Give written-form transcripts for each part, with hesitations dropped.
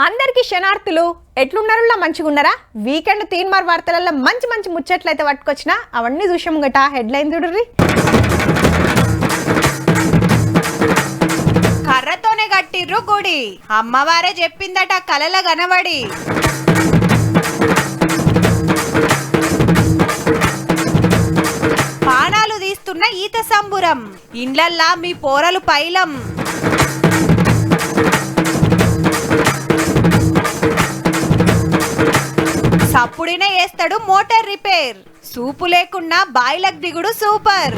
అందరికీ శనార్థులు ఎట్లున్నారులా మంచిగున్నారా? వీకెండ్ తీన్మార్ వార్తలలో మంచి మంచి ముచ్చట్లయితే పట్టుకొచ్చినా అవన్నీ చూసాం గట. హెడ్లైన్ చూడుర్రి. కర్రతోనే కట్టిర్రు గుడి, అమ్మవారే చెప్పిందట కలల గనబడి. పానాలు తీస్తున్న ఈత సంబురం, ఇండ్లల్లా మీ పోరలు పైలం. సప్పుడినే వేస్తాడు మోటార్ రిపేర్, సూపు లేకున్నా బాయిలకు దిగుడు సూపర్.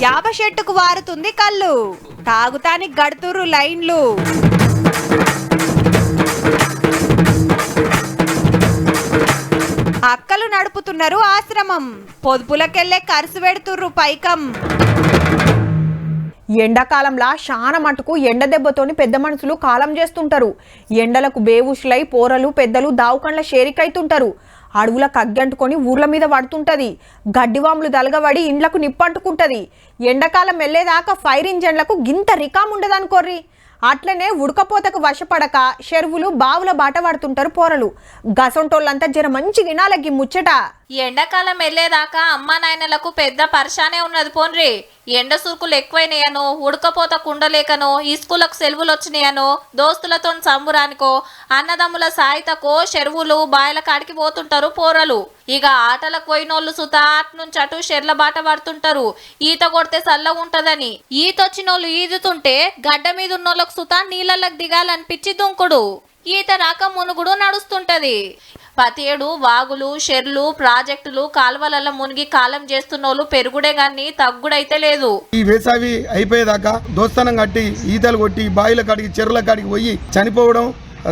యాప చెట్టుకు వారుతుంది కళ్ళు, తాగుతానికి గడుతురు లైన్లు. అక్కలు నడుపుతున్నారు ఆశ్రమం, పొదుపులకెళ్లే ఖర్చు పెడుతుర్రు పైకం. ఎండాకాలంలా చాలా మటుకు ఎండ దెబ్బతోని పెద్ద మనుషులు కాలం చేస్తుంటారు. ఎండలకు బేవుషులై పోరలు పెద్దలు దావుకండ్ల షేరికైతుంటారు. అడవుల కగ్గంటుకొని ఊర్ల మీద పడుతుంటది. గడ్డివాములు దలగబడి ఇండ్లకు నిప్పంటుకుంటది. ఎండాకాలం వెళ్ళేదాకా ఫైర్ ఇంజన్లకు గింత రికామ్ ఉండదనుకోర్రి. అట్లనే ఉడకపోతకు వశపడక చెరువులు బావుల బాట పడుతుంటారు పోరలు. గసంటోళ్ళంతా జర మంచి గినాలకి ముచ్చట. ఎండాకాలం వెళ్ళేదాకా అమ్మా నాయనలకు పెద్ద పరిశానే ఉన్నది పోన్రి. ఎండ సురుకులు ఎక్కువైనాయనో, ఉడకపోత కుండలేకనో, ఇస్కూలకు సెలవులు వచ్చినాయనో, దోస్తులతో సంబురానికో, అన్నదమ్ముల సాయితకో చెరువులు బాయల కాడికి పోతుంటారు పోరలు. ఇక ఆటలకు పోయినోళ్ళు సుత అటు నుంచి అటు షెర్ల బాట పడుతుంటారు. ఈత కొడితే చల్ల ఉంటదని. ఈతొచ్చినోళ్ళు ఈదుతుంటే గడ్డ మీద ఉన్నోళ్ళకు సుత నీళ్ళకి దిగాలనిపించి దుంకుడు. ఈత రాక మునుగుడు నడుస్తుంటది. ప్రతి ఏడు వాగులు, షెర్లు, ప్రాజెక్టులు, కాలువలలో మునిగి కాలం చేస్తున్నోళ్ళు పెరుగుడే గాని తగ్గుడైతే లేదు. ఈ వేసవి అయిపోయేదాకా దోస్తనం కట్టి ఈతలు కొట్టి బాయిల కాడికి చెరువుల కాడికి పోయి చనిపోవడం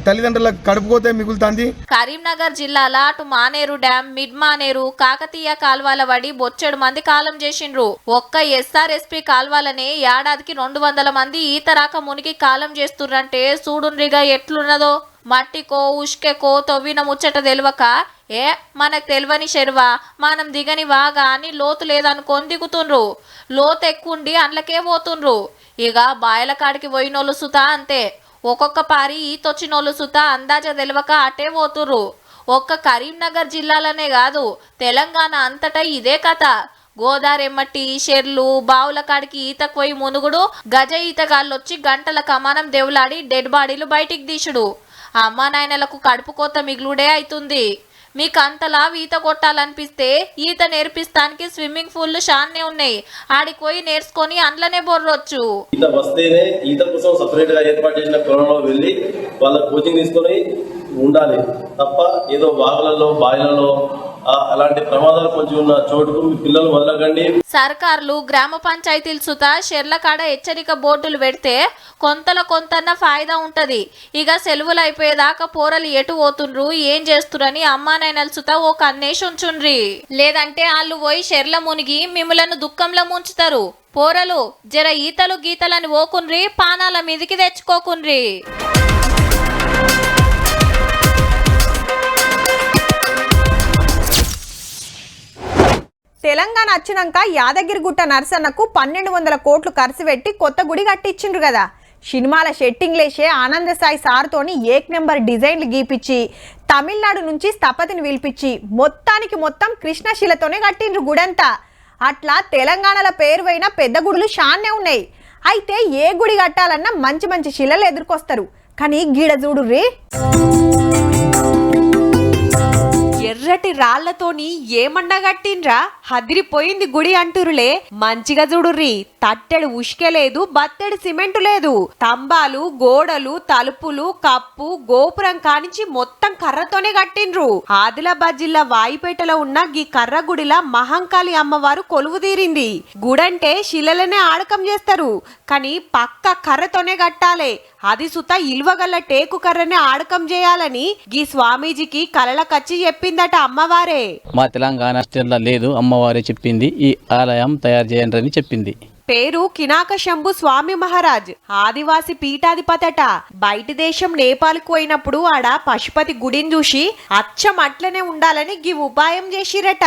తల్లిదండ్రులకు కడుపుకోతే మిగులుతుంది. కరీంనగర్ జిల్లాల అటు మానేరు డ్యాం, మిడ్ మానేరు, కాకతీయ కాల్వాల వడి బొచ్చెడు మంది కాలం చేసిండ్రు. ఒక్క ఎస్ఆర్ఎస్పీ కాల్వాలనే ఏడాదికి 200 మంది ఈత రాక మునిగి కాలం చేస్తుర్రంటే చూడుండ్రిగా ఎట్లున్నదో. మట్టికో ఉష్కెకో తవ్విన ముచ్చట తెలియక మనకు తెలియని చెరువా, మనం దిగని వాగా అని లోతు లేదనుకొని దిగుతుండ్రు. లోతు ఎక్కువండి అండ్లకే పోతుండ్రు. ఇక బాయల కాడికి పోయినోళ్ళు సుతా అంతే. ఒక్కొక్క పారి ఈతొచ్చినోళ్ళు సుతా అందాజ తెలియక అటే పోతుర్రు. ఒక్క కరీంనగర్ జిల్లాలనే కాదు, తెలంగాణ అంతటా ఇదే కథ. గోదారెమ్మటి షెర్లు బావుల కాడికి ఈతకు పోయి మునుగుడు, గజ ఈతగాళ్ళొచ్చి గంటల కమానం దేవులాడి డెడ్ బాడీలు బయటికి తీసుడు. అమ్మా నాయనలకు కడుపు కోత మిగులుడే అవుతుంది. మీకు అంతలా ఈత కొట్టాలనిపిస్తే ఈత నేర్పిస్తానికి స్విమ్మింగ్ పూల్లు షాన్నే ఉన్నాయి. ఆడికి పోయి నేర్చుకొని అందులోనే బొర్రొచ్చు. ఈత వస్తేనే ఈత కోసం సపరేట్ గా ఏర్పాటు చేసిన కొలంలో వెళ్ళి వాళ్ళ కోచింగ్ తీసుకొని ఉండాలి తప్ప ఏదో వాగులలో బాయిలలో అలాంటి ప్రమాదాలు కొంచెం ఉన్న చోటుకు మీ పిల్లలు వదలకండి. సర్కార్లు గ్రామ పంచాయతీలు సుత షెర్ల కాడ హెచ్చరిక బోర్డులు పెడితే కొంతన్న ఫాయిదా ఉంటది. ఇక సెలవులు అయిపోయేదాకా పోరలు ఎటు పోతుండ్రు ఏం చేస్తురని అమ్మా నాయనలు సుత ఓ కన్నేసి ఉంచుండ్రి. లేదంటే వాళ్ళు పోయి షెర్ల మునిగి మిమ్మలను దుఃఖంలో ముంచుతారు. పోరలు జర ఈతలు గీతలని ఓకుండ్రి, పానాల మీదికి తెచ్చుకోకుండ్రి. తెలంగాణ వచ్చినాక యాదగిరిగుట్ట నర్సన్నకు 1200 కోట్లు ఖర్చు పెట్టి కొత్త గుడి కట్టించిండ్రు కదా. సినిమాల షెట్టింగ్ లేసే ఆనంద సాయి సార్తోని ఏక్ నెంబర్ డిజైన్లు గీపించి తమిళనాడు నుంచి స్థపతిని పిలిపించి మొత్తం కృష్ణశిలతోనే కట్టిండ్రు గుడంతా. అట్లా తెలంగాణలో పేరువైన పెద్ద గుడులు షాన్నే ఉన్నాయి. అయితే ఏ గుడి కట్టాలన్నా మంచి శిలలు ఎదుర్కొస్తారు. కానీ గీడ చూడుర్రి, ఎర్రటి రాళ్లతోని ఏమన్నా కట్టిండ్రా, హదిరిపోయింది గుడి అంటురులే. మంచిగా చూడుర్రి, తట్టెడు ఉష్కె లేదు, బత్తెడు సిమెంటు లేదు. స్తంభాలు, గోడలు, తలుపులు, కప్పు, గోపురం కానించి మొత్తం కర్రతోనే కట్టిండ్రు. ఆదిలాబాద్ జిల్లా వాయిపేటలో ఉన్న గీ కర్ర గుడిలా మహంకాళి అమ్మవారు కొలువు తీరింది. గుడంటే శిలలనే ఆడకం చేస్తారు, కానీ పక్క కర్రతోనే కట్టాలే. అది సుత ఇల్వగల్ల టేకు కర్రనే ఆడకం చేయాలని గీ స్వామీజీకి కలలకచ్చి చెప్పిందట అమ్మవారే. మా తెలంగాణ స్టేట్లో లేదు, అమ్మవారే చెప్పింది ఈ ఆలయం తయారు చేయండి అని చెప్పింది. పేరు కినాక శంభు స్వామి మహారాజ్, ఆదివాసి పీఠాధిపతట. బయటి దేశం నేపాల్కు పోయినప్పుడు ఆడ పశుపతి గుడిని చూసి అచ్చం అట్లనే ఉండాలని గీ ఉపాయం చేసిరట.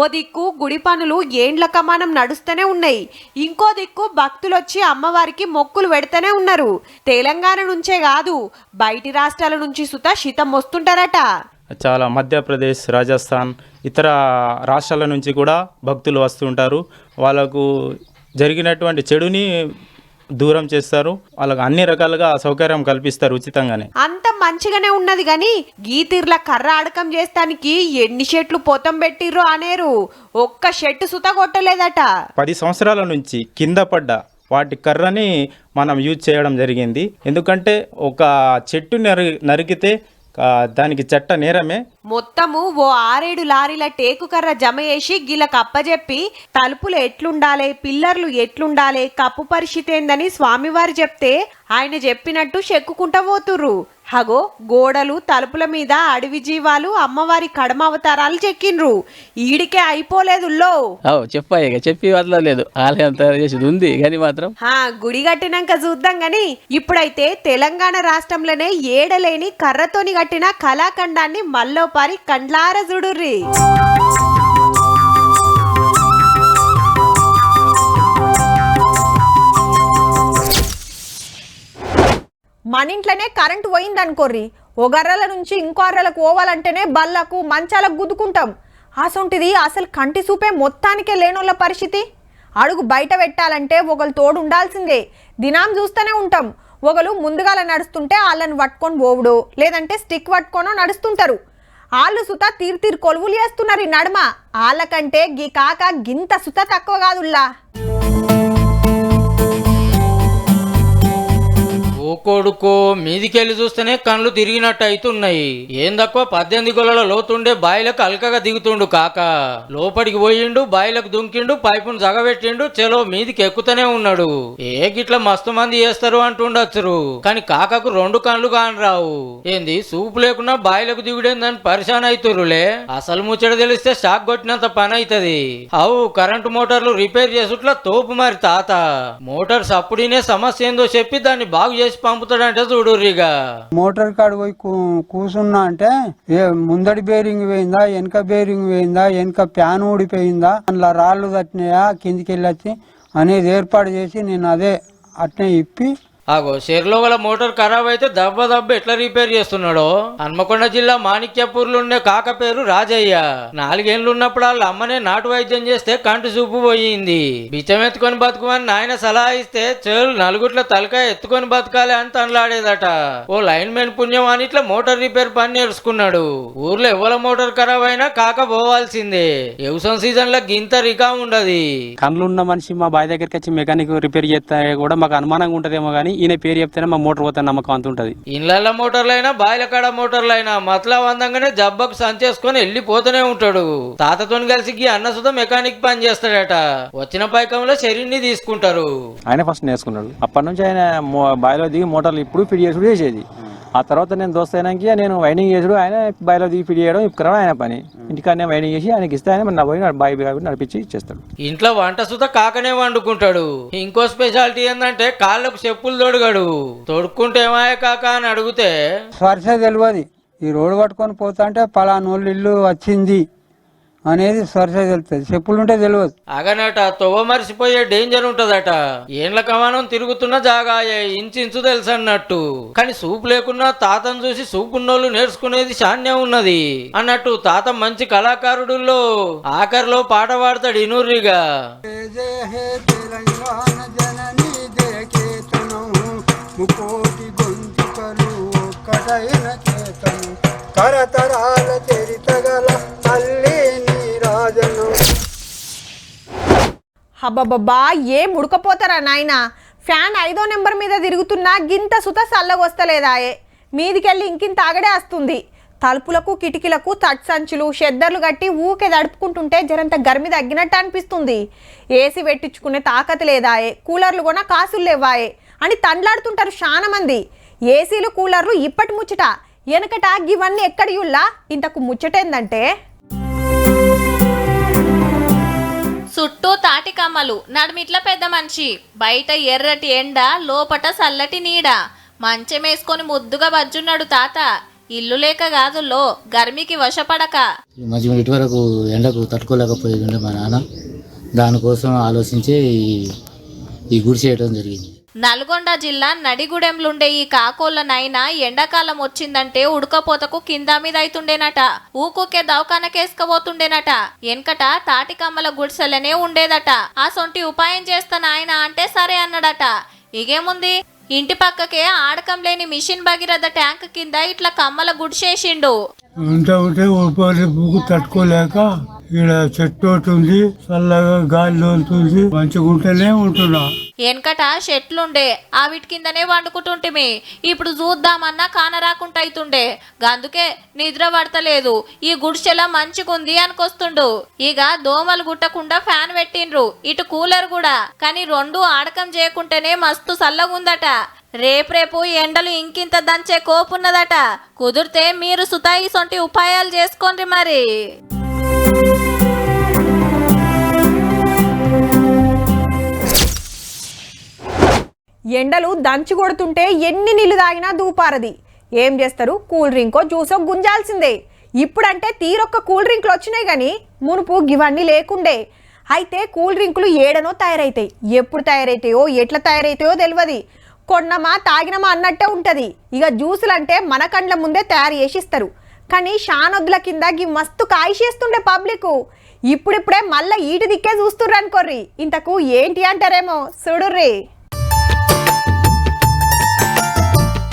ఓ దిక్కు గుడి పనులు ఏండ్ల కమానం నడుస్తూనే ఉన్నాయి, ఇంకో దిక్కు భక్తులొచ్చి అమ్మవారికి మొక్కులు పెడుతూనే ఉన్నారు. తెలంగాణ నుంచే కాదు బయటి రాష్ట్రాల నుంచి సుత శితం వస్తుంటారట. చాలా మధ్యప్రదేశ్, రాజస్థాన్, ఇతర రాష్ట్రాల నుంచి కూడా భక్తులు వస్తుంటారు. వాళ్ళకు జరిగినటువంటి చెడుని దూరం చేస్తారు, వాళ్ళకు అన్ని రకాలుగా సౌకర్యం కల్పిస్తారు ఉచితంగానే. అంత మంచిగానే ఉన్నది గాని గీతీర్ల కర్ర అడకం చేస్తానికి ఎన్ని షెట్లు పొతం పెట్టిర్రు అనేరు, ఒక్క షెట్టు సుత కొట్టలేదట. 10 సంవత్సరాల నుంచి కింద పడ్డ వాటి కర్రని మనం యూజ్ చేయడం జరిగింది. ఎందుకంటే ఒక చెట్టు నరికితే దానికి చట్ట నేరమే. మొత్తము ఓ 6-7 లారీల టేకు కర్ర జమ చేసి గిలకు అప్పజెప్పి తలుపులు ఎట్లుండాలి, పిల్లర్లు ఎట్లుండాలి, కప్పు పరిస్థితి ఏందని స్వామివారు చెప్తే ఆయన చెప్పినట్టు చెక్కుకుంటా పోతుర్రు. హగో గోడలు తలుపుల మీద అడవి జీవాలు అమ్మవారి కడమ అవతారాలు చెక్కిండ్రు. ఈడికే అయిపోలేదుల్లో. చెప్పాయి చెప్పి వదలలేదు, ఆలయం తయారు చేసేది ఉంది కానీ మాత్రం గుడి కట్టినాక చూద్దాం గాని ఇప్పుడైతే తెలంగాణ రాష్ట్రంలోనే ఏడలేని కర్రతోని కట్టిన కళాఖండాన్ని మల్లోపారి కండ్లార చూడుర్రి. మన ఇంట్లోనే కరెంటు పోయిందనుకోర్రి, ఓ గర్రల నుంచి ఇంకో అర్రలకు పోవాలంటేనే బల్లకు మంచాలకు గుద్దుకుంటాం. అసొంటిది అసలు కంటి చూపే మొత్తానికే లేనోళ్ళ పరిస్థితి. అడుగు బయట పెట్టాలంటే ఒకరు తోడు ఉండాల్సిందే. దినాం చూస్తూనే ఉంటాం, ఒకరు ముందుగాల నడుస్తుంటే వాళ్ళని పట్టుకొని పోవుడు, లేదంటే స్టిక్ పట్టుకొనో నడుస్తుంటారు. వాళ్ళు సుత తీరు కొలువులు చేస్తున్నారు ఈ నడుమ. వాళ్ళకంటే గీ కాక గింత సుత తక్కువ కాదుల్లా. ఓ కొడుకో, మీదికెళ్ళి చూస్తేనే కళ్ళు తిరిగినట్టు అవుతున్నాయి. ఏం తక్కువ 18 గొల్లల లోతుండే బాయిలకు అల్కగా దిగుతుండు కాక. లోపలికి పోయిండు, బాయిలకు దుంకిండు, పైపును జగబెట్టిండు, చెలో మీదికి ఎక్కుతూనే ఉన్నాడు. ఏ గిట్ల మస్తు మంది చేస్తారు అంటుండొచ్చురు, కానీ కాకకు 2 కళ్ళు కానరావు. ఏంది సూపు లేకున్నా బాయిలకు దిగుడేందని పరిశాన్ అవుతురులే. అసలు ముచ్చట తెలిస్తే షాక్ కొట్టినంత పని అవుతుంది. అవు కరెంటు మోటార్లు రిపేర్ చేసుట్లా తోపు మరి తాత. మోటార్ సప్పుడినే సమస్య ఏందో చెప్పి దాన్ని బాగు చేసి పంపుతాడంటే చూడుర్రిగా. మోటార్ కాడు పోయి కూసున్నా అంటే ముందడి బేరింగ్ పోయిందా, వెనక బేరింగ్ పోయిందా, వెనక ప్యాన్ ఊడిపోయిందా, అందులో రాళ్ళు తట్టినాయా, కిందికి వెళ్ళొచ్చి అనేది ఏర్పాటు చేసి నేను అదే అట్నే ఇప్పి ఆగో షెర్లో గల మోటార్ ఖరాబ్ అయితే దెబ్బ ఎట్లా రిపేర్ చేస్తున్నాడో. హన్మకొండ జిల్లా మాణిక్యపూర్లో ఉండే కాక పేరు రాజయ్య. 4 ఏళ్ళు ఉన్నప్పుడు వాళ్ళ అమ్మనే నాటు వైద్యం చేస్తే కంటి చూపు పోయింది. బిచ్చం ఎత్తుకొని బతుకుమని నాయన సలహా ఇస్తే చెలు నలుగుట్ల తలకాయ ఎత్తుకొని బతకాలి అని తనలాడేదట. ఓ లైన్ మెన్ పుణ్యం అని ఇట్లా మోటార్ రిపేర్ పని నేర్చుకున్నాడు. ఊర్లో ఎవరి మోటార్ ఖరాబ్ అయినా కాక పోవాల్సిందే. వ్యవసాయం సీజన్ లో గింత రికా ఉండదు. కళ్ళు ఉన్న మనిషి మా బాయ్ దగ్గరికి వచ్చి మెకానిక్ రిపేర్ చేస్తే కూడా మాకు అనుమానంగా ఉంటదేమో కానీ ఈయన పేరు చెప్తేనే మా మోటార్ పోతే నమ్మకం అంత ఉంటది. ఇళ్ళ మోటార్లైనా బాయిల కాడ మోటార్లైనా మతలా వందంగానే జబ్బకు సంచేసుకొని వెళ్ళిపోతూనే ఉంటాడు. తాతతోని కలిసి అన్నసుతో మెకానిక్ పని చేస్తాడట. వచ్చిన పైకంలో శరీర్ని తీసుకుంటారు. ఆయన ఫస్ట్ నేర్చుకున్నాడు. అప్పటి నుంచి ఆయన బాయిలో దిగి మోటార్లు ఇప్పుడు ఫిట్ చేసుడు చేసేది. ఆ తర్వాత నేను దోస్త్ అయినాక నేను వైండింగ్ చేసుడు, ఆయన బాయిలో దిగి ఫిట్ చేయడం ఇక్కడ ఆయన పని. ఇంటికాడనే వైండింగ్ చేసి ఆయనకి ఇస్తే ఆయన నా పోయి బాయి నడిపించి ఇచ్చేస్తాడు. ఇంట్లో వంట సుత కాకనే వండుకుంటాడు. ఇంకో స్పెషాలిటీ ఏంటంటే కాళ్ళకు చెప్పులు తొడగాడు. తొడుక్కుంటే ఏమాయ కాక అని అడిగితే స్పర్శ తెలియదు. ఈ రోడ్డు పట్టుకొని పోతా అంటే పలానోళ్ళు ఇల్లు వచ్చింది అనేది స్పర్శ తెలుస్తుంది, చెప్పులు ఉంటే తెలియదు. అగనట తొవ్వ మరిసిపోయే డేంజర్ ఉంటదట. ఏండ్ల కమానం తిరుగుతున్న జాగాయే ఇంచు తెలుసు అన్నట్టు. కానీ సూపు లేకున్నా తాతను చూసి సూపున్నోళ్ళు నేర్చుకునేది శాన్యం ఉన్నది అన్నట్టు. తాత మంచి కళాకారుడుల్లో ఆఖరిలో పాట పాడతాడు ఇనూర్రిగా. తరతరాల చరితగల తల్లి నీరాజను. అబ్బబ్బబ్బా, ఏం ఉడకపోతారా నాయన. ఫ్యాన్ 5వ నెంబర్ మీద తిరుగుతున్నా గింత సుత సల్లగొస్తలేదాయే. మీదికెళ్ళి ఇంకింత ఆగడే వస్తుంది. తలుపులకు కిటికీలకు తట్ సంచులు షెద్దర్లు కట్టి ఊకే దడుపుకుంటుంటే జరంత గర్మి తగ్గినట్టు అనిపిస్తుంది. ఏసీ పెట్టించుకునే తాకత లేదాయే, కూలర్లు కూడా కాసులు లేవాయే అని తండ్లాడుతుంటారు చాలా మంది. ఏసీలు కూలర్లు ఇప్పటి ముచ్చట, వెనకట ఇవన్నీ ఎక్కడియుల్లా. ఇంతకు ముచ్చటేందంటే చుట్టూ తాటి కమ్మలు, నడుమిట్ల పెద్ద మనిషి, బయట ఎర్రటి ఎండ, లోపట చల్లటి నీడ, మంచమేసుకొని ముద్దుగా బజ్జున్నాడు తాత. ఇల్లు లేక కాదుల్లో గర్మికి వశపడక. మధ్య ఇటువరకు ఎండకు తట్టుకోలేకపోయేది ఉండే మా నాన్న, దానికోసం ఆలోచించి ఈ గుడి చేయడం జరిగింది. నల్గొండ జిల్లా నడిగూడెంలుండే ఈ కాకోళ్ళనైనా ఎండాకాలం వచ్చిందంటే ఉడకపోతకు కింద మీద అయితుండేనట. ఊకుకే దవాఖానకేసుకపోతుండేనట. వెనకట తాటికమ్మల గుడిసెలనే ఉండేదట. ఆ సొంటి ఉపాయం చేస్తాను ఆయన అంటే సరే అన్నాడట. ఇగేముంది, ఇంటి పక్కకే ఆడకం లేని మిషన్ భగీరథ ట్యాంక్ కింద ఇట్లా కమ్మల గుడిసేసిండు. ఉంటే ఉపాధి బుక్కు తట్టుకోలేక ఇక్కడ చెట్టు ఒకటి ఉంది, చల్లగా గాలి తోలుతుంది, మంచిగా ఉంటేనే ఉంటున్నా. వెనకట చెట్లుండే, ఆ వీటి కిందనే వండుకుంటుంటిమి. ఇప్పుడు చూద్దామన్నా కానరాకుండా అయితుండే. అందుకే నిద్ర పడతలేదు. ఈ గుడిసెల మంచిగుంది అనుకొస్తుండు. ఇక దోమలు గుట్టకుండా ఫ్యాన్ పెట్టిండ్రు, ఇటు కూలర్ కూడా. కానీ రెండు ఆడకం చేయకుంటేనే మస్తు చల్లగుందట. రేపు ఎండలు ఇంకింత దంచే కోపున్నదట. కుదిరితే మీరు సుతాయి సొంటి ఉపాయాలు చేసుకోండి మరి. ఎండలు దంచి కొడుతుంటే ఎన్ని నీళ్లు తాగినా దూపారది. ఏం చేస్తారు, కూల్ డ్రింకో జ్యూసో గుంజాల్సిందే. ఇప్పుడంటే తీరొక్క కూల్ డ్రింక్లు వచ్చినాయి కానీ మునుపు ఇవన్నీ లేకుండే. అయితే కూల్ డ్రింకులు ఏడనో తయారైతాయి. ఎప్పుడు తయారైతాయో ఎట్లా తయారైతాయో తెలియదు. కొన్నమా తాగినమా అన్నట్టే ఉంటుంది. ఇక జ్యూసులు అంటే మన కండ్ల ముందే తయారు చేసిస్తారు. కానీ షానొద్దుల కింద గి మస్తు కాయిచేస్తుండే పబ్లిక్. ఇప్పుడిప్పుడే మళ్ళీ ఈటి దిక్కే చూస్తుర్రు అనుకోర్రి. ఇంతకు ఏంటి అంటారేమో చూడుర్రి.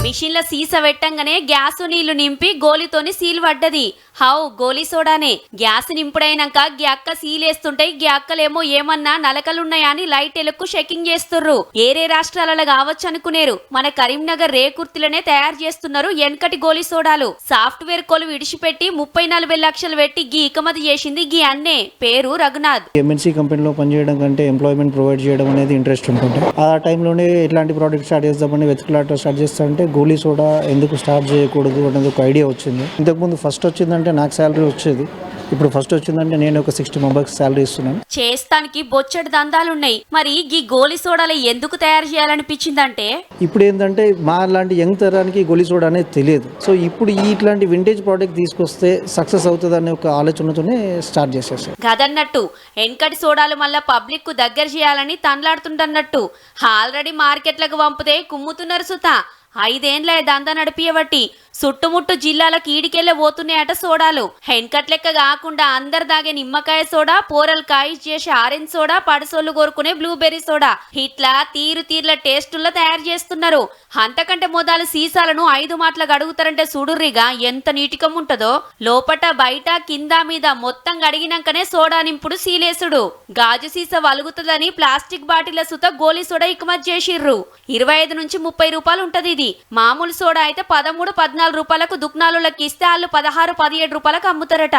మిషన్ల సీస పెట్టంగానే గ్యాసు నీళ్లు నింపి గోలితోని సీల్ పడ్డది. How Goli సోడానే. గ్యాస్ నింపుడైనాక గ్యాక్క సీలేస్తుంటాయి. గ్యాక్కలేమో ఏమన్నా నలకలున్నాయా అని లైట్ ఎలుక్కు చెకింగ్ చేస్తుర్రు. ఏరే రాష్ట్రాలలో కావచ్చు అనుకునేరు. మన కరీంనగర్ రేకుర్తిలోనే తయారు చేస్తున్నారు ఎన్కటి గోలీ సోడాలు. సాఫ్ట్వేర్ కొలు విడిచిపెట్టి 30-40 లక్షలు పెట్టి గీ ఇకమతి చేసింది గీ అన్నే. పేరు రఘునాథ్. ఎంఎన్సీ కంపెనీలో పనిచేయడం కంటే ఎంప్లాయ్మెంట్ ప్రొవైడ్ చేయడం అనేది ఇంట్రెస్ట్ ఉంటుంది. ఆ టైంలోనే ఇట్లాంటి ప్రోడక్ట్ స్టార్ట్ చేద్దామని వెతుకులాట స్టార్ట్ చేస్తామంటే గోలీ సోడా ఎందుకు స్టార్ట్ చేయకూడదు అనేది ఒక ఐడియా వచ్చింది. ఇంతకుముందు ఫస్ట్ వచ్చిందంటే నాకు శాలరీ వచ్చేది. ఇప్పుడు ఫస్ట్ వచ్చిందంటే నేను ఒక 60 మెంబర్స్ శాలరీ ఇస్తున్నాను. చేస్తానికి బొచ్చడి దందాలున్నాయి. మరి ఈ గోలీ సోడాలు ఎందుకు తయారు చేయాలనిపించిందంటే ఇప్పుడు ఏంటంటే మా లాంటి యంగ్ తరానికి గోలీ సోడా అనేది తెలియదు. సో ఇప్పుడు ఇట్లాంటి వింటేజ్ ప్రోడక్ట్ తీసుకొస్తే సక్సెస్ అవుతుంది అనే ఒక ఆలోచనతోనే స్టార్ట్ చేసేసారు. గదన్నట్టు ఎన్కటి సోడాలు మళ్ళా పబ్లిక్ కు దగ్గర చేయాలని తన్లాడుతుంటన్నట్టు. ఆల్రెడీ మార్కెట్లకు పంపితే కుమ్ముతున్నారు సుతా. 5 ఏండ్ల దందా నడిపియబట్టి చుట్టుముట్టు జిల్లాలకు ఈడికెళ్ళే పోతున్నాయట సోడాలు. హెన్కట్ లెక్క కాకుండా అందరు దాగే నిమ్మకాయ సోడా, పోరల్ కాయి చేసే ఆరెంజ్ సోడా, పడసోళ్ళు కోరుకునే బ్లూబెర్రీ సోడా, ఇట్లా తీర్ల టేస్టుల్లో తయారు చేస్తున్నారు. అంతకంటే మొదలు సీసాలను 5 మాటలు గడుగుతారంటే చూడుర్రిగా ఎంత నీటికం ఉంటుందో. లోపట బయట కింద మీద మొత్తం గడిగినాకనే సోడా నింపుడు సీలేసుడు. గాజు సీసా వలుగుతుందని ప్లాస్టిక్ బాటిల్ సుత గోలీ సోడా ఇకమతి చేసిర్రు. 25 నుంచి 30 రూపాయలు ఉంటది ఇది. మామూలు సోడా అయితే 13-14 రూపాయలకు దుక్నాలులకి ఇస్తే వాళ్ళు 16-17 రూపాయలకు అమ్ముతారట.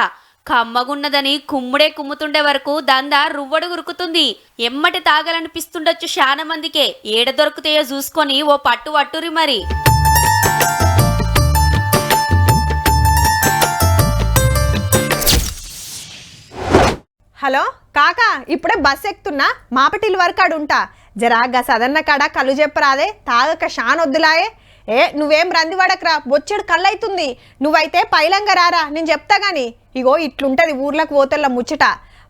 కమ్మగున్నదని కుమ్ముడే కుమ్ముతుండే వరకు దందా రువ్వడు గురుకుతుంది. ఎమ్మటి తాగాలనిపిస్తుండొచ్చు చాలా మందికే. ఏడ దొరుకుతాయో చూసుకొని ఓ పట్టు పట్టురి మరి. హలో కాకా, ఇప్పుడే బస్ ఎక్కుతున్నా, మాపటిల్ వరకు ఆడుంటా. జరాగా సదన్న కాడ కళ్ళు చెప్పరాదే, తాగక షానొద్దులాయే. నువ్వేం రంది పడకరా, బొచ్చెడు కళ్ళైతుంది. నువ్వైతే పైలంగా రారా, నేను చెప్తా గాని. ఇగో ఇట్లుంటది ఊర్లకు పోతల్ల ముచ్చట.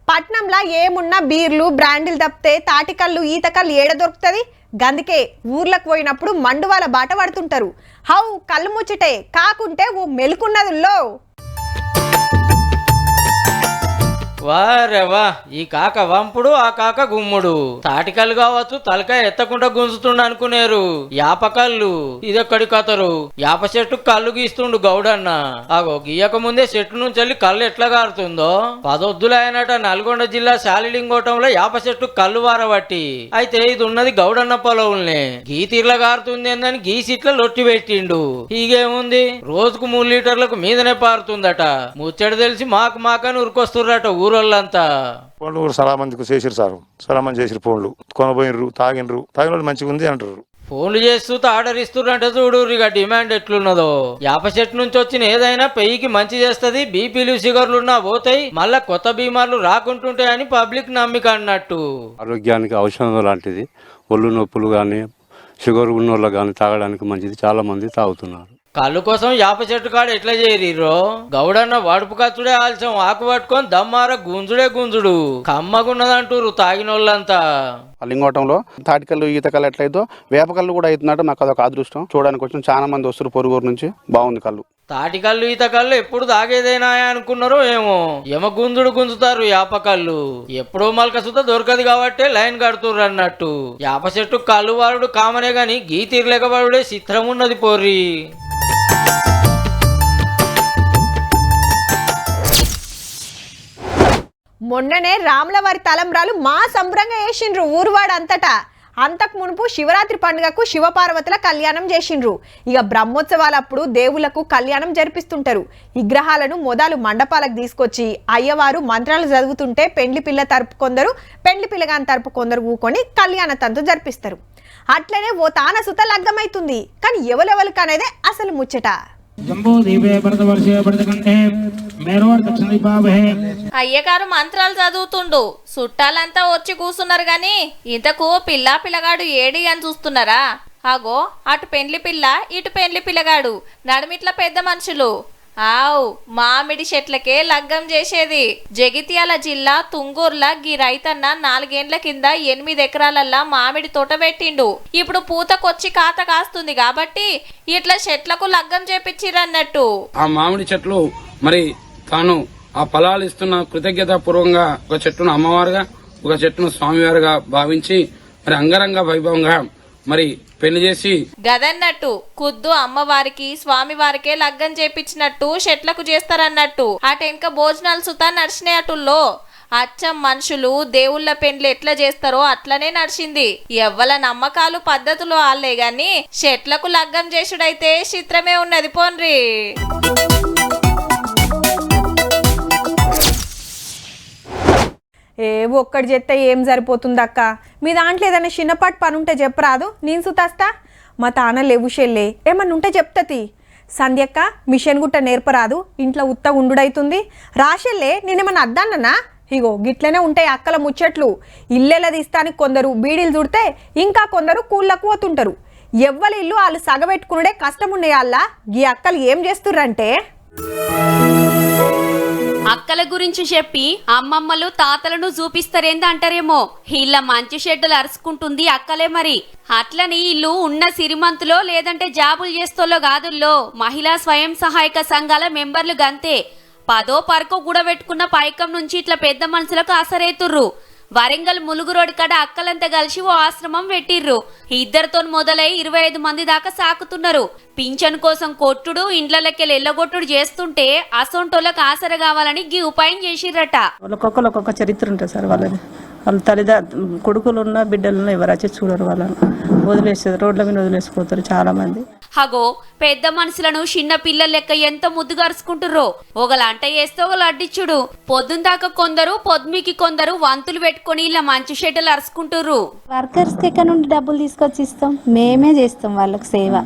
పట్నంలో ఏమున్నా బీర్లు బ్రాండీలు తప్పితే తాటికళ్ళు ఈతకళ్ళు ఏడ దొరుకుతుంది. గందుకే ఊర్లకు పోయినప్పుడు మండువాల బాట పడుతుంటారు. హౌ కళ్ళు ముచ్చటే కాకుంటే ఓ మెలుకున్నదుల్లో. వారెవా, ఈ కాక వంపుడు ఆ కాక గుమ్ముడు. తాటికల్లు కావచ్చు, తలకాయ ఎత్తకుండా గుంజుతుండు అనుకునేరు. యాపకల్లు ఇదెక్కడి కథరు. యాప చెట్టు కళ్ళు గీస్తుండు గౌడన్న. అగో గీయక ముందే చెట్టు నుంచి వెళ్ళి కళ్ళు ఎట్లా గారుతుందో. 10 వద్దులైనట నల్గొండ జిల్లా శాలిలింగోటంలో యాప చెట్టు కళ్ళు వారబట్టి. అయితే ఇది ఉన్నది గౌడన్న పొలవుల్నే. గీ తీర్ల గారుతుంది ఏందని గీ సిట్ల లొట్టి పెట్టిండు. హీగేముంది, రోజుకు 3 లీటర్లకు మీదనే పారుతుందట. ముచ్చట తెలిసి మాకని ఉరికొస్తుర్రట ఊరోళ్ళంతా. ఫోన్లు కూడా చాలా మందికి చేసిరు సార్, చాలా మంది చేసిరు. ఫోన్లు కొనబోయినరు, తాగినరు, తాగిన వాళ్ళు మంచిగా ఉంది అంటారు. ఫోన్లు చేస్తూ ఆర్డర్ ఇస్తుర్రంటే చూడు ఇక డిమాండ్ ఎట్లున్నదో. యాప చెట్టు నుంచి వచ్చిన ఏదైనా పెయ్యికి మంచి చేస్తుంది. బీపీలు షుగర్లున్నా పోతాయి, మళ్ళా కొత్త బీమార్లు రాకుంటుంటాయని పబ్లిక్ నమ్మిక అన్నట్టు. ఆరోగ్యానికి ఔషధం లాంటిది. ఒళ్ళు నొప్పులు కానీ షుగర్ ఉన్న వాళ్ళకి కానీ తాగడానికి మంచిది. చాలా మంది తాగుతున్నారు. కళ్ళు కోసం యాప చెట్టు కాడ ఎట్లా చేరిరో గౌడన్న వడుపు కచ్చుడే ఆల్చం ఆకు పట్టుకొని దమ్మార గుంజుడే గుంజుడు కమ్మగున్నదంటూరు తాగినోళ్ళంతా. లింగోటంలో తాటికల్లు ఈతకల్లు ఎట్లయితే వేపకల్లు కూడా అవుతున్నట్టు మాకు అదొక అదృష్టం. చూడడానికి వచ్చిన చాలా మంది వస్తారు పొరుగురు నుంచి. బాగుంది కళ్ళు. తాటికల్లు ఈతకల్లు ఎప్పుడు తాగేదేనా అనుకున్నారో ఏమో, యమ గుంజుడు గుంజుతారు యాపకల్లు. ఎప్పుడో మల్క సుత దొరకదు కాబట్టి లైన్ కడుతుర్రు అన్నట్టు. యాప చెట్టు కళ్ళు వాడు కామనే గాని గీ తీరలేకబడుడే చిత్రం ఉన్నది పోర్రి. మొన్ననే రాములవారి తలంబ్రాలు మా సంబరంగా చేసిండ్రు ఊరువాడు అంతటా. అంతకు మునుపు శివరాత్రి పండుగకు శివపార్వతుల కళ్యాణం చేసిండ్రు. ఇక బ్రహ్మోత్సవాలప్పుడు దేవుళ్లకు కళ్యాణం జరిపిస్తుంటారు. విగ్రహాలను మొదలు మండపాలకు తీసుకొచ్చి అయ్యవారు మంత్రాలు చదువుతుంటే పెండ్లి పిల్ల తరపు కొందరు, పెండ్లి పిల్లగాని తరపు కొందరు ఊకొని కళ్యాణ తంతు జరిపిస్తారు. అట్లనే ఓ తాన సుత లగ్గమైతుంది. కానీ ఎవరెవరికి అనేదే అసలు ముచ్చట. అయ్యగారు మంత్రాలు చదువుతుండు, చుట్టాలంతా వచ్చి కూసున్నారు గాని ఇంతకు పిల్లగాడు ఏడి అని చూస్తున్నారా? అగో అటు పెండ్లి పిల్ల ఇటు పెండ్లి పిల్లగాడు, నడుమిట్ల పెద్ద మనుషులు. ఆవ్ మామిడి చెట్లకే లగ్గం చేసేది. జగిత్యాల జిల్లా తుంగూర్ల గీ రైతన్న 4 ఏండ్ల కింద 8 ఎకరాలల్లా మామిడి తోట పెట్టిండు. ఇప్పుడు పూతకొచ్చి కాత కాస్తుంది కాబట్టి ఇట్లా చెట్లకు లగ్గం చేపించిరన్నట్టు. ఆ మామిడి చెట్లు మరి తాను ఆ ఫలాలు ఇస్తున్న కృతజ్ఞత పూర్వంగా ఒక చెట్టును అమ్మవారుగా ఒక చెట్టును స్వామివారుగా భావించి మరి అంగరంగ వైభవంగా మరి పెళ్లి చేసి గదన్నట్టు కుద్దు అమ్మవారికి స్వామివారికే లగ్గం చేపించినట్టు చెట్లకు చేస్తారన్నట్టు. అటెనక భోజనాలు సుతా నడిచినాయి. అటుల్లో అచ్చం మనుషులు దేవుళ్ళ పెండ్లు ఎట్లా చేస్తారో అట్లనే నడిచింది. ఎవ్వల నమ్మకాలు పద్ధతులు ఆళ్లే గాని చెట్లకు లగ్గం చేసుడైతే చిత్రమే ఉన్నది పోన్రి. ఒక్కటి చెప్తే ఏం సరిపోతుంది అక్క? మీ దాంట్లో ఏదైనా చిన్నపాటి పని ఉంటే చెప్పరాదు, నేను సుతాస్తా. మా తాన లేవు షెల్లే, ఏమన్నా ఉంటే చెప్తతి. సంధ్యక్క మిషన్ గుట్ట నేర్పరాదు, ఇంట్లో ఉత్త ఉండుడైతుంది. రాషెల్లే నేనేమన్నా అద్దానన్నా? ఇగో గిట్లనే ఉంటాయి అక్కల ముచ్చట్లు. ఇల్లెలా తీస్తానికి కొందరు బీడీలు చుడితే ఇంకా కొందరు కూళ్ళకు పోతుంటారు. ఎవ్వరి ఇల్లు వాళ్ళు సగబెట్టుకునుడే కష్టం ఉండేయాళ్ళ. ఈ అక్కలు ఏం చేస్తుర్రంటే అక్కల గురించి చెప్పి అమ్మమ్మలు తాతలను చూపిస్తారేంది అంటారేమో. ఇళ్ళ మంచి షెడ్డులు అరుచుకుంటుంది అక్కలే మరి. అట్లని ఇల్లు ఉన్న సిరిమంతులో లేదంటే జాబులు చేస్తోలో కాదుల్లో మహిళా స్వయం సహాయక సంఘాల మెంబర్లు గంతే. 10ో పరకో కూడబెట్టుకున్న పైకం నుంచి ఇట్లా పెద్ద మనుషులకు ఆసరేతుర్రు. వరంగల్ ములుగు రోడ్ కాడ అక్కలంతా కలిసి ఓ ఆశ్రమం పెట్టిర్రు. ఇద్దరితో మొదలై 25 మంది దాకా సాకుతున్నారు. పింఛన్ కోసం కొట్టుడు, ఇండ్లకి ఎల్లగొట్టుడు చేస్తుంటే అసొంటోళ్ళకి ఆసర కావాలని గీ ఉపాయం చేసిర్రట. ఒక్కొక్కరు ఒక్కొక్క చరిత్ర ఉంటుంది సార్ వాళ్ళది. వాళ్ళ కొడుకులు ఉన్న బిడ్డలున్న ఎవరు వచ్చి చూడరు, వాళ్ళని వదిలేస్తారు, రోడ్ల మీద వదిలేసిపోతారు చాలా మంది. హగో పెద్ద మనుషులను చిన్న పిల్లల లెక్క ఎంత ముద్దుగా అరుచుకుంటుర్రో. ఒకళ్ళు అంట వేస్తే ఒకళ్ళు అడ్డిచ్చుడు. పొద్దున్న దాకా కొందరు పొద్దుమికి కొందరు వంతులు పెట్టుకుని ఇలా మంచి షెడ్డలు అరుచుకుంటుర్రు. వర్కర్స్ దగ్గర నుండి డబ్బులు తీసుకొచ్చి ఇస్తాం, మేమే చేస్తాం వాళ్ళకి సేవ.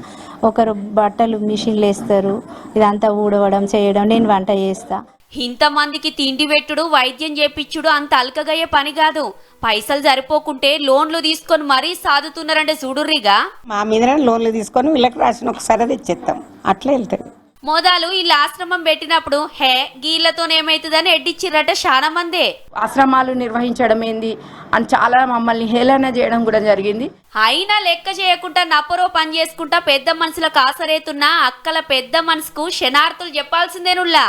ఒకరు బట్టలు మిషన్లు వేస్తారు, ఇదంతా ఊడవడం చేయడం, నేను వంట చేస్తా. ఇంతమందికి తిండి పెట్టుడు, వైద్యం చేపించుడు అంత అల్కగయ్యే పని కాదు. పైసలు సరిపోకుంటే లోన్లు తీసుకొని మరీ సాదుతున్నారంటే చూడుర్రిగా. మా మీద లోన్లు తీసుకొని వీళ్ళకి రాసిన ఒకసారి తెచ్చేస్తాం, అట్లా వెళ్తాయి. మోదాలు ఈ ఆశ్రమం పెట్టినప్పుడు హే గీళ్లతోనేమైతుందని ఎడ్డిచ్చిర్రట చాలా మందే. ఆశ్రమాలు నిర్వహించడం ఏంది అని చాలా మమ్మల్ని హేళన చేయడం కూడా జరిగింది. అయినా లెక్క చేయకుండా నప్పరో పని చేసుకుంటా పెద్ద మనుషులకు ఆసరేతున్న అక్కల పెద్ద మనసుకు శనార్థులు చెప్పాల్సిందేనుల్లా.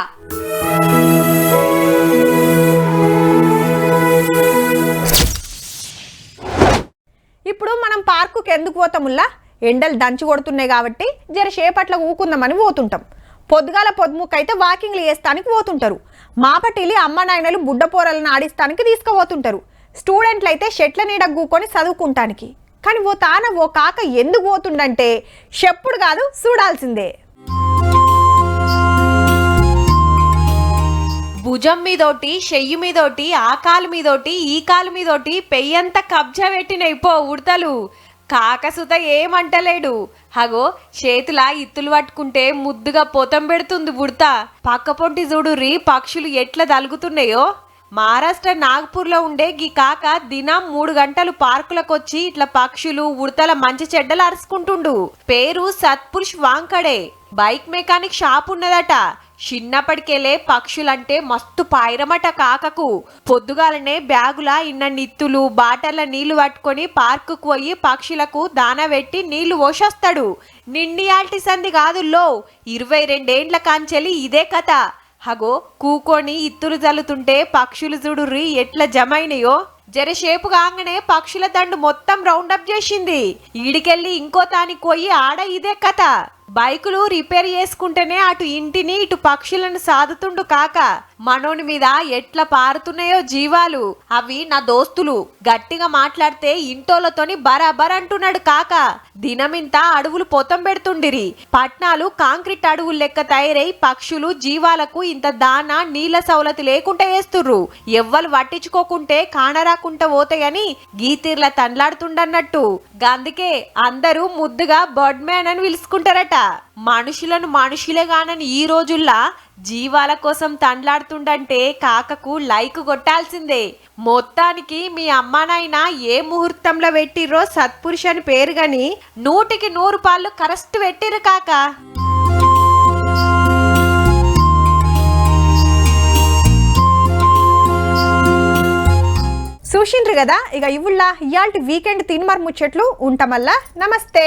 ఇప్పుడు మనం పార్కుకి ఎందుకు పోతాముల్లా? ఎండలు దంచి కొడుతున్నాయి కాబట్టి జర సేపట్ల ఊకుందామని పోతుంటాం. పొద్దుగాల పొద్దుముక్కైతే వాకింగ్లు చేస్తానికి పోతుంటారు. మాపటిలి అమ్మ నాయనలు బుడ్డ పోరలను ఆడిస్తానికి తీసుకుపోతుంటారు. స్టూడెంట్లు అయితే చెట్ల నీడ కూకొని చదువుకుంటానికి. కానీ ఓ కాక ఎందుకు పోతుండంటే చెప్పుడు కాదు, చూడాల్సిందే. భుజం మీదోటి, చెయ్యి మీదోటి, ఆ కాలు మీదోటి, ఈ కాలు మీదోటి పెయ్యంత కబ్జా పెట్టినయి పో ఉడతలు. కాకసుత ఏమంటలేడు. హగో చేతుల ఇత్తులు పట్టుకుంటే ముద్దుగా పొతం పెడుతుంది ఉడత. పక్క పొంటి చూడుర్రి పక్షులు ఎట్లా తలుగుతున్నాయో. మహారాష్ట్ర నాగ్పూర్లో ఉండే గీ కాక దినం 3 గంటలు పార్కులకొచ్చి ఇట్లా పక్షులు ఉడతల మంచి చెడ్డలు అరుచుకుంటుండు. పేరు సత్పురుష్ వాంకడే. బైక్ మెకానిక్ షాప్ ఉన్నదట. చిన్నప్పటికెళ్ళే పక్షులంటే మస్తు పాయిరమట కాకకు. పొద్దుగాలనే బ్యాగుల ఇన్న నిత్తులు బాటల నీళ్లు పట్టుకొని పార్కుకు పోయి పక్షులకు దాన పెట్టి నీళ్లు పోషొస్తాడు. నిండియాల్టి సంది కాదుల్లో 22 ఏండ్ల కాంచెలి ఇదే కథ. హగో కూకొని ఇత్తులు జల్లుతుంటే పక్షులు చూడుర్రి ఎట్లా జమైనయో. జరసేపు కాగానే పక్షుల దండు మొత్తం రౌండప్ చేసింది. ఈడికెళ్ళి ఇంకో తానికి పోయి ఆడ ఇదే కథ. బైకులు రిపేర్ చేసుకుంటేనే అటు ఇంటిని ఇటు పక్షులను సాదుతుండు కాక. మనోని మీద ఎట్లా పారుతున్నాయో జీవాలు. అవి నా దోస్తులు. గట్టిగా మాట్లాడితే ఇంటోలతోని బరాబర్ అంటున్నాడు కాక. దినమింత అడవులు పొతం పెడుతుండిరి. పట్నాలు కాంక్రీట్ అడవులు లెక్క తయారై పక్షులు జీవాలకు ఇంత దానా నీళ్ల సౌలతి లేకుండా వేస్తుర్రు. ఎవ్వరు పట్టించుకోకుంటే కానరాకుంటా పోతాయని గీతీర్ల తండ్లాడుతుండన్నట్టు. గందుకే అందరూ ముద్దుగా బర్డ్ మ్యాన్ అని పిలుచుకుంటారట. మనుషులను మనుషులే గానని ఈ రోజుల్లా జీవాల కోసం తండ్లాడుతుండంటే కాకకు లైక్ కొట్టాల్సిందే. మొత్తానికి మీ అమ్మానైనా ఏ ముహూర్తంలో పెట్టిర్రో సత్పురుష్ అని పేరు గాని 100కి 100 పాళ్ళు కరెక్ట్ పెట్టిర్రు కాక. చూసిండ్రు కదా ఇక ఇవుళ్ళ ఇయాల్టి వీకెండ్ తిన్మార్ ముచ్చట్లు ఉంటామల్లా. నమస్తే.